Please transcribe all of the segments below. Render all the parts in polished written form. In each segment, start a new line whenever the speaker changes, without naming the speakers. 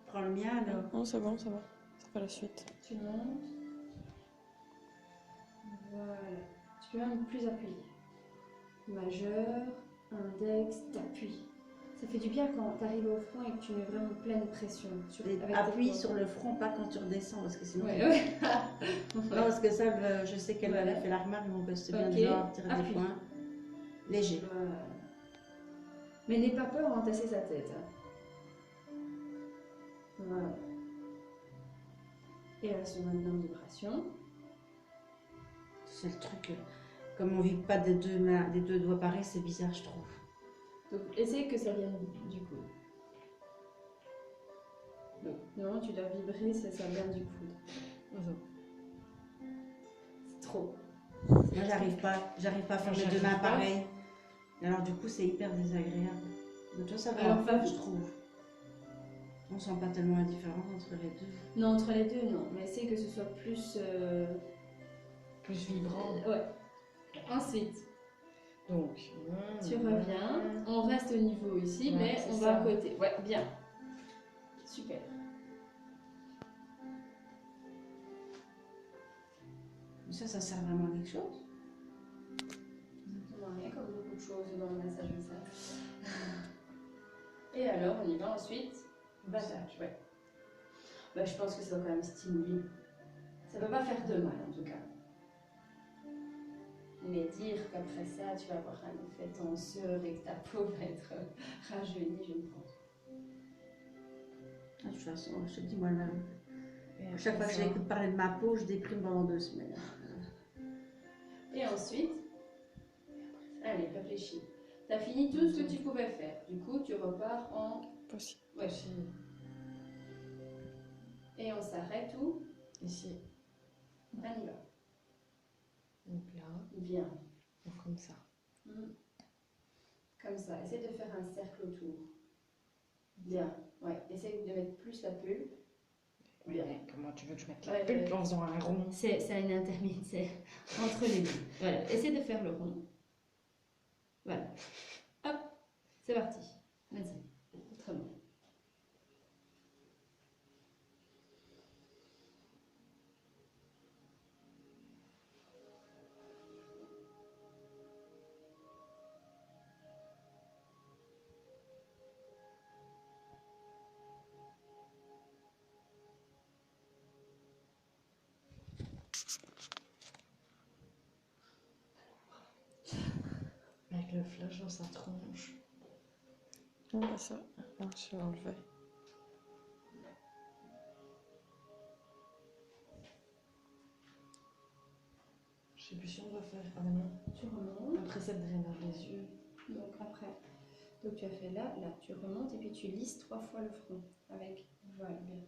Prends le mien alors.
Non, c'est bon, ça va. Ça fait la suite.
Tu montes. Voilà. Tu peux même plus appuyer. Majeur, index, t'appuies. Ça fait du bien quand tu arrives au front et que tu mets vraiment pleine pression.
Appuie sur le front, pas quand tu redescends, parce que sinon...
Ouais.
Non, parce que ça, je sais qu'elle avait fait la remarque, donc c'était bien de genre tirer des points. Léger.
Voilà. Mais n'aie pas peur d'entasser sa tête. Hein. Voilà. Et elle se met en vibration.
C'est le truc, comme on ne vibre pas des deux doigts pareils, c'est bizarre, je trouve.
Donc, essaye que ça vienne du coude. Donc, non, tu dois vibrer, ça vient du coude. C'est trop.
Moi, j'arrive pas à faire les deux mains pareilles. Alors, du coup, c'est hyper désagréable. Mais toi, ça va,
alors, pas
je trouve. On sent pas tellement la différence entre les deux.
Non, entre les deux, non. Mais essaye que ce soit plus...
Plus vibrant.
Ouais. Ensuite,
Donc,
tu reviens. On reste au niveau ici,
Ouais,
mais
c'est
on
ça.
va à côté. Ouais, bien. Super.
Ça sert vraiment à quelque chose.
Exactement rien, comme beaucoup de choses dans le massage visage. Et alors, on y va ensuite. Battage, ouais. Bah, je pense que ça va quand même stimuler. Ça ne va pas faire de mal, en tout cas. Mais dire qu'après ça, tu vas avoir un effet tenseur et que ta peau va être rajeunie, je ne pense pas.
De toute façon, je te dis, moi, chaque fois que je l'écoute parler de ma peau, je déprime pendant 2 semaines.
Et ensuite, allez, réfléchis. Tu as fini tout ce que tu pouvais faire. Du coup, tu repars en...
Possible.
Ouais. Et on s'arrête où?
Ici.
On y va.
Donc là.
Bien.
Donc comme ça.
Comme ça. Essaye de faire un cercle autour. Bien. Ouais. Essaye de mettre plus la pulpe.
Bien. Comment tu veux que je mette la pulpe en faisant un rond?
C'est une intermédiaire. C'est entre les deux. Voilà. Essaye de faire le rond. Voilà. Hop. C'est parti. Vas-y. Autrement.
Avec le flash dans sa tronche. On va ça. Non, je vais enlever. Je sais plus si on va faire. Ah non.
Tu remontes.
Après cette drainage des yeux.
Donc après. Donc tu as fait là, là. Tu remontes et puis tu lisses 3 fois le front. Avec. Voilà, bien.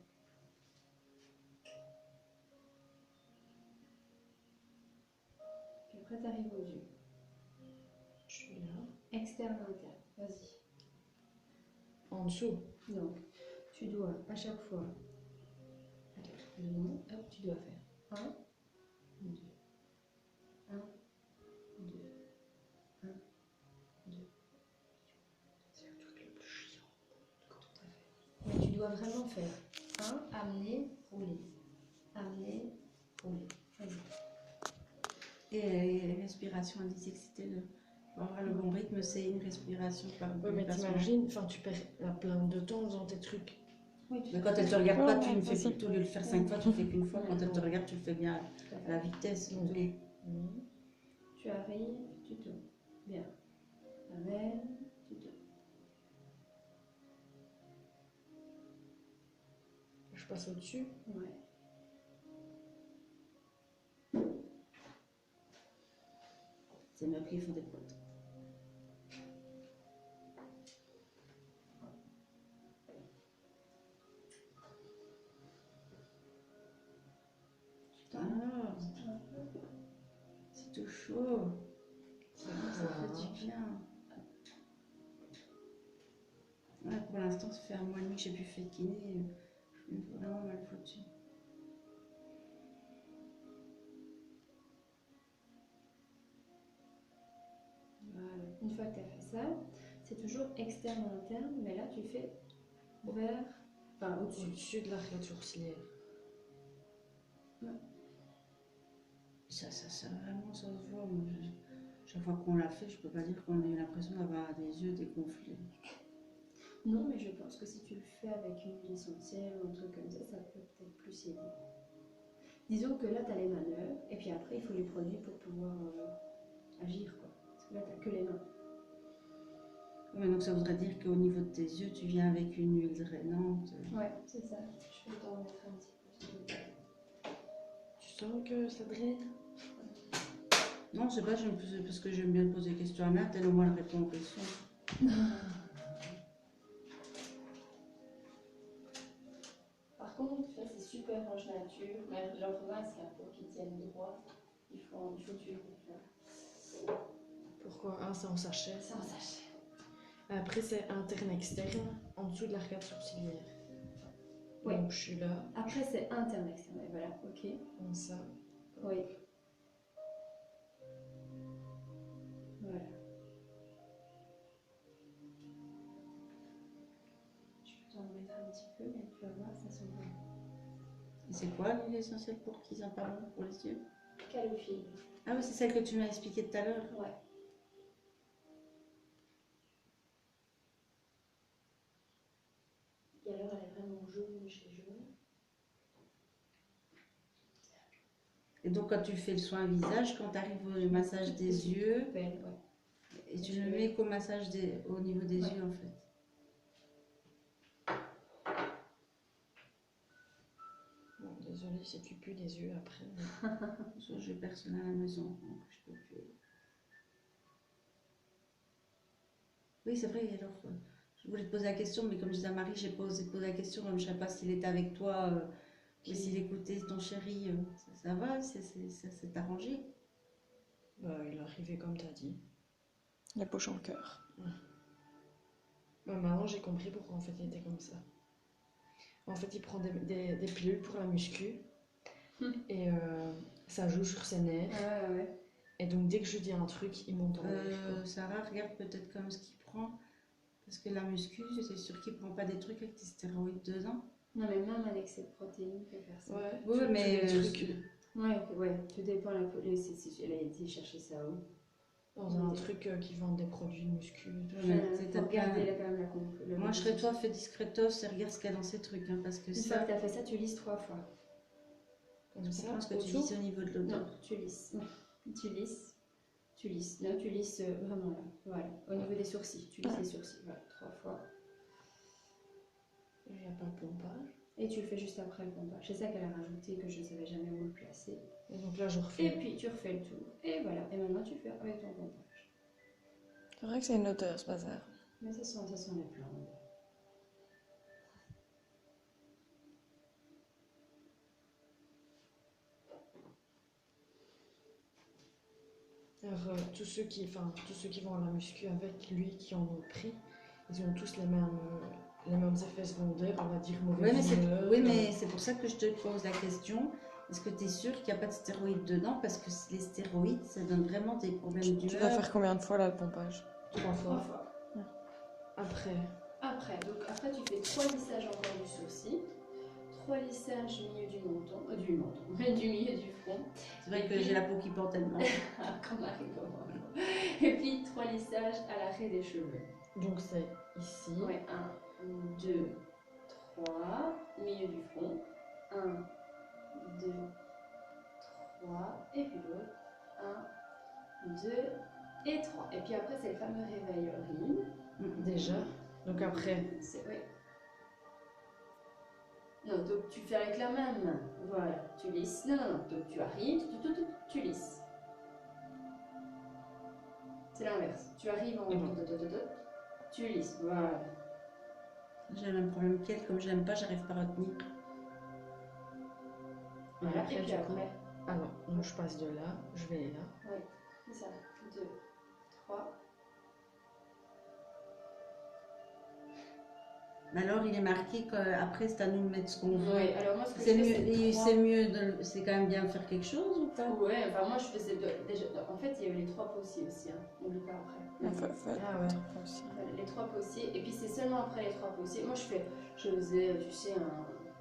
Puis après tu arrives aux yeux.
Je suis là.
Externe, interne. Vas-y.
En dessous.
Donc, tu dois à chaque fois, hop, tu dois faire 1, 2, 1, 2, 1, 2.
C'est le truc le plus chiant.
Tout à fait. Mais tu dois vraiment faire 1, amener, rouler. Amener, rouler. Vas-y.
Et les respirations, elle disait que c'était pour avoir le bon rythme, c'est une respiration par
Ouais, mais t'imagines, enfin, tu perds plein de temps dans tes trucs.
Oui,
Mais quand elle te regarde pas, tu ne fais
ça.
plus, au lieu de le faire 5 fois, tu le fais qu'une fois. Quand elle te regarde, tu le fais bien à la vitesse.
Donc,
Tu arrives, tu tournes. Bien. Amène, tu tournes.
je passe au-dessus.
Ouais.
C'est mieux qu'ils font des potes. Ah, c'est tout chaud. Ça fait du bien. Ouais, pour l'instant, ça fait un mois et demi que j'ai pu faire kiné. Je suis vraiment mal foutue.
Voilà. Une fois que tu as fait ça, c'est toujours externe ou interne, mais là tu fais vers Enfin, au-dessus.
Au-dessus de l'arcade sourcilière.
Ça vraiment, ça se voit. Moi, chaque fois qu'on l'a fait, je peux pas dire qu'on a eu l'impression d'avoir des yeux dégonflés.
Non, mais je pense que si tu le fais avec une huile essentielle ou un truc comme ça peut peut-être plus aider. Disons que là, tu as les manœuvres, et puis après, il faut les produits pour pouvoir agir, quoi. Parce que là, tu que les mains.
Ouais, donc ça voudrait dire qu'au niveau de tes yeux, tu viens avec une huile drainante.
Ouais, c'est ça. Je vais t'en mettre un petit peu.
Tu sens que ça draine?
Non, je sais pas, parce que j'aime bien poser des questions à Nat, elle au moins elle répond aux questions.
Par contre, ça c'est super range nature, mais leurs masques, pour qu'ils tiennent droit, il faut tuer là.
Pourquoi? Ah, c'est en sachet.
C'est un sachet.
Après, c'est interne-externe, en dessous de l'arcade sourcilière.
Oui.
Donc, je suis là,
Après, c'est interne externe. Voilà, ok.
comme ça.
Oui. Voilà. Je peux t'en mettre un petit peu, mais tu vas voir, ça sent bon.
Et c'est quoi l'huile essentielle pour qu'ils en parlent pour les yeux?
Calophylle.
Ah oui, c'est celle que tu m'as expliquée tout à l'heure.
Ouais. Et alors, elle est vraiment jaune chez jaune.
Et donc quand tu fais le soin visage, quand tu arrives au massage des yeux,
Belle, ouais.
et tu le mets qu'au massage au niveau des
Ouais.
yeux en fait.
Bon, désolée si tu pues les yeux après.
Parce que j'ai personne à la maison, donc je peux plus. Oui, c'est vrai, alors je voulais te poser la question, mais comme je disais à Marie, j'ai pas osé te poser la question, comme je ne savais pas s'il était avec toi, ou s'il écoutait ton chéri, ça va, ça s'est arrangé.
Bah, il est arrivé comme t'as dit.
La poche en cœur.
Bah, maintenant, j'ai compris pourquoi en fait il était comme ça. En fait, il prend des pilules pour la muscu. Et ça joue sur ses nerfs.
Ah ouais.
Et donc, dès que je dis un truc, il monte en nerfs, quoi.
Sarah, regarde peut-être comme ce qu'il prend, parce que la muscu, c'est sûr qu'il prend pas des trucs avec des stéroïdes dedans.
Non, mais même avec cette protéine, peut faire ça.
Ouais,
Oui, mais
trucs
Ouais, tout dépend. Elle a été chercher ça où?
dans un truc qui vend des produits de muscu.
T'as
Regardez
plein-
là quand même la conclusion.
Moi, je serais toi, fais discretos et regarde ce qu'il y a dans ces trucs, hein, parce que
Une fois
ça,
que tu as fait ça, tu lises 3 fois.
Comme
je
ça,
pense que tu
autour.
dis au niveau de
Non,
l'odeur.
tu lisses. Tu lisses. Tu lisses. Non, tu lisses vraiment là. Voilà. Au niveau des sourcils. Tu lisses les sourcils. Voilà, 3 fois.
Il n'y a pas de pompage.
Et tu le fais juste après le pompage. C'est ça qu'elle a rajouté que je ne savais jamais où le placer.
Et donc là, je refais.
Et puis tu refais le tour. Et voilà. Et maintenant tu fais avec ton pompage.
C'est vrai que c'est une odeur ce bazar.
Mais ça sent les plantes.
Alors, tous ceux qui vont à la muscu avec lui, qui en ont pris, ils ont tous les mêmes effets secondaires, on va dire
Oui,
mauvaise humeur.
oui, mais c'est pour ça que je te pose la question. Est-ce que tu es sûr qu'il n'y a pas de stéroïdes dedans? Parce que les stéroïdes, ça donne vraiment des problèmes
Tu
d'humeur.
dois faire combien de fois là le pompage?
3 fois.
3 fois.
Après,
Après, tu fais 3 lissages encore du sourcil, 3 lissages au milieu du menton, du milieu du front,
C'est vrai que j'ai la peau qui pend tellement.
comme Marie Command. Et puis 3 lissages à l'arrêt des cheveux.
donc c'est ici.
Ouais, 1, 2, 3, milieu du front, 1, 2, 3, et puis l'autre, 1, 2 et 3. Et puis après, c'est le fameux réveil urine.
Déjà. Donc après,
Ouais. Non, donc tu fais avec la même main. Voilà, tu lisses. Non. Donc tu arrives, tu lisses. C'est l'inverse. Tu arrives en. Tu lisses. Voilà.
J'ai le même problème qu'elle, comme je l'aime pas, j'arrive pas à retenir.
Voilà.
après,
Et puis
du coup,
après.
alors, donc je passe de là, je vais là.
Oui, c'est ça. 2, 3.
Mais alors, il est marqué qu'après, c'est à nous de mettre ce qu'on veut.
Ouais, alors moi, ce que
C'est
je
mieux,
fais,
et
c'est
c'est mieux c'est quand même bien de faire quelque chose ou pas?
Ouais, enfin, moi, je faisais déjà. En fait, il y avait les 3 possibles aussi, hein. N'oublie pas après.
Ah ouais.
Aussi.
Les 3 possibles. Et puis, c'est seulement après les 3 possibles. Moi, je faisais, tu sais,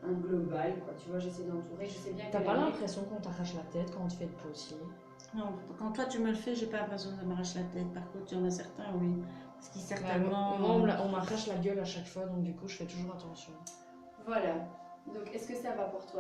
un global, quoi. Tu vois, j'essaie d'entourer. Je sais bien que
T'as pas
la nuit-
l'impression qu'on t'arrache la tête quand on te fait le possier?
Non, quand toi tu me le fais, j'ai pas l'impression que ça m'arrache la tête. Par contre, il y en a certains, oui. Parce qu'ils
Ouais,
certainement.
moi, on m'arrache la gueule à chaque fois, donc du coup, je fais toujours attention.
Voilà. Donc, est-ce que ça va pour toi,